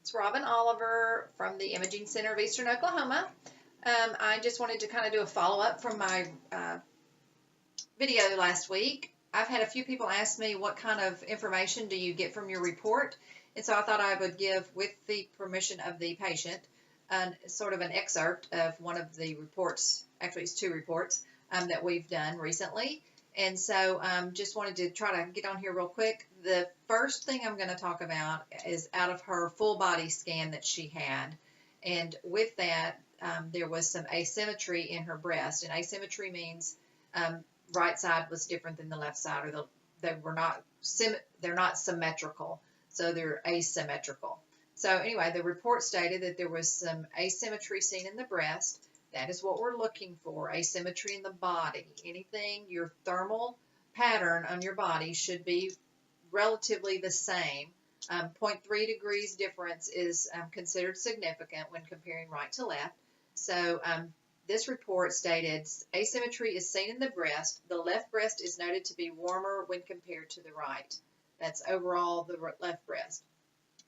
It's Robin Oliver from the Imaging Center of Eastern Oklahoma. I just wanted to kind of do a follow-up from my video last week. I've had a few people ask me what kind of information do you get from your report, and so I thought I would give, with the permission of the patient, sort of an excerpt of one of the reports. Actually, it's two reports that we've done recently. And so just wanted to try to get on here real quick. The first thing I'm going to talk about is out of her full body scan that she had. And with that, there was some asymmetry in her breast. And asymmetry means right side was different than the left side, or they're not symmetrical. So they're asymmetrical. So anyway, the report stated that there was some asymmetry seen in the breast. That is what we're looking for, asymmetry in the body. Anything, your thermal pattern on your body should be relatively the same. 0.3 degrees difference is considered significant when comparing right to left. So this report stated asymmetry is seen in the breast. The left breast is noted to be warmer when compared to the right. That's overall the left breast.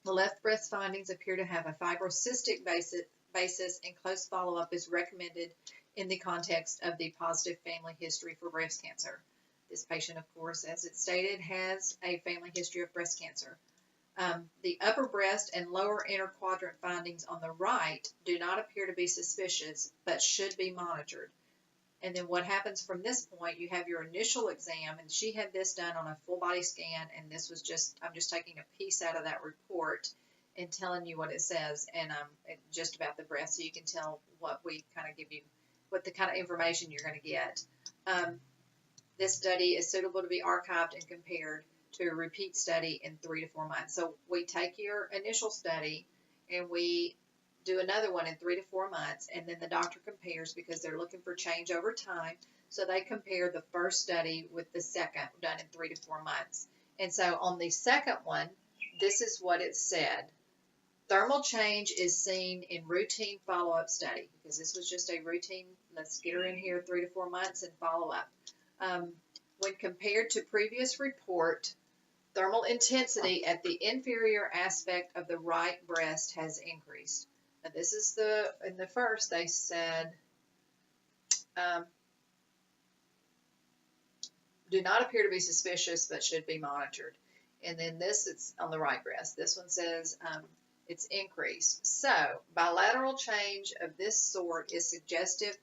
The left breast findings appear to have a fibrocystic basis, and close follow-up is recommended in the context of the positive family history for breast cancer. This patient, of course, as it stated, has a family history of breast cancer. The upper breast and lower inner quadrant findings on the right do not appear to be suspicious, but should be monitored. And then what happens from this point, you have your initial exam, and she had this done on a full body scan, and this was I'm just taking a piece out of that report and telling you what it says, and just about the breast, so you can tell what we kind of give you, what the kind of information you're going to get. This study is suitable to be archived and compared to a repeat study in 3 to 4 months. So we take your initial study and we do another one in 3 to 4 months, and then the doctor compares because they're looking for change over time. So they compare the first study with the second, done in 3 to 4 months. And so on the second one, this is what it said. Thermal change is seen in routine follow-up study, because this was just a routine, let's get her in here 3 to 4 months and follow up. When compared to previous report, thermal intensity at the inferior aspect of the right breast has increased. Now this is in the first they said, do not appear to be suspicious but should be monitored. And then this, it's on the right breast. This one says it's increased. So bilateral change of this sort is suggestive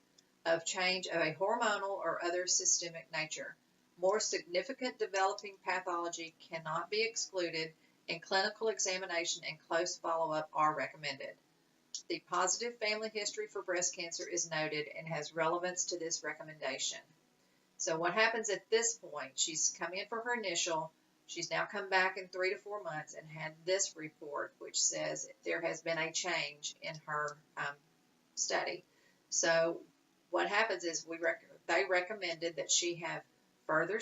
of change of a hormonal or other systemic nature. More significant developing pathology cannot be excluded, and clinical examination and close follow-up are recommended. The positive family history for breast cancer is noted and has relevance to this recommendation. So what happens at this point, she's come in for her initial, she's now come back in 3 to 4 months and had this report which says there has been a change in her study. So what happens is they recommended that she have further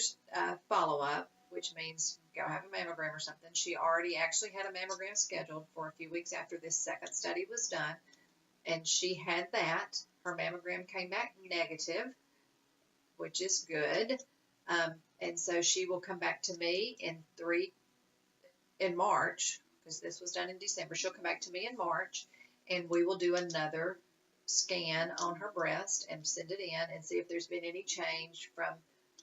follow-up, which means go have a mammogram or something. She already actually had a mammogram scheduled for a few weeks after this second study was done, and she had that. Her mammogram came back negative, which is good. And so she will come back to me in March, because this was done in December. She'll come back to me in March, and we will do another scan on her breast and send it in and see if there's been any change from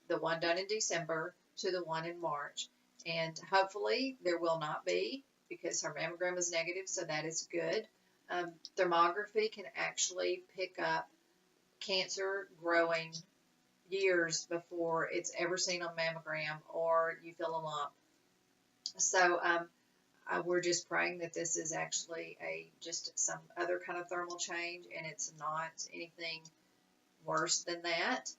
the one done in December to the one in March. And hopefully there will not be, because her mammogram was negative, so that is good. Thermography can actually pick up cancer growing years before it's ever seen on mammogram or you feel a lump. So we're just praying that this is actually just some other kind of thermal change, and it's not anything worse than that.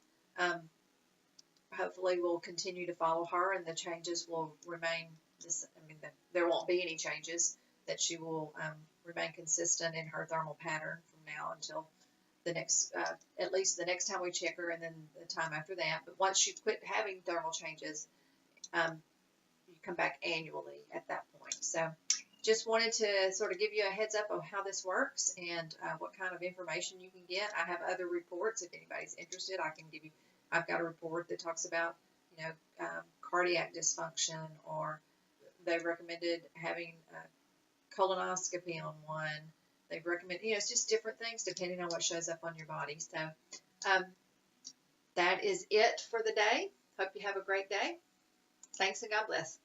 Hopefully we'll continue to follow her, and the changes will remain there won't be any changes, that she will remain consistent in her thermal pattern from now until the next, at least the next time we check her, and then the time after that. But once she quit having thermal changes, you come back annually at that point. So just wanted to sort of give you a heads up of how this works and what kind of information you can get. I have other reports. If anybody's interested, I can give you. I've got a report that talks about, cardiac dysfunction, or they recommended having colonoscopy on one. They recommend, it's just different things depending on what shows up on your body. So that is it for the day. Hope you have a great day. Thanks and God bless.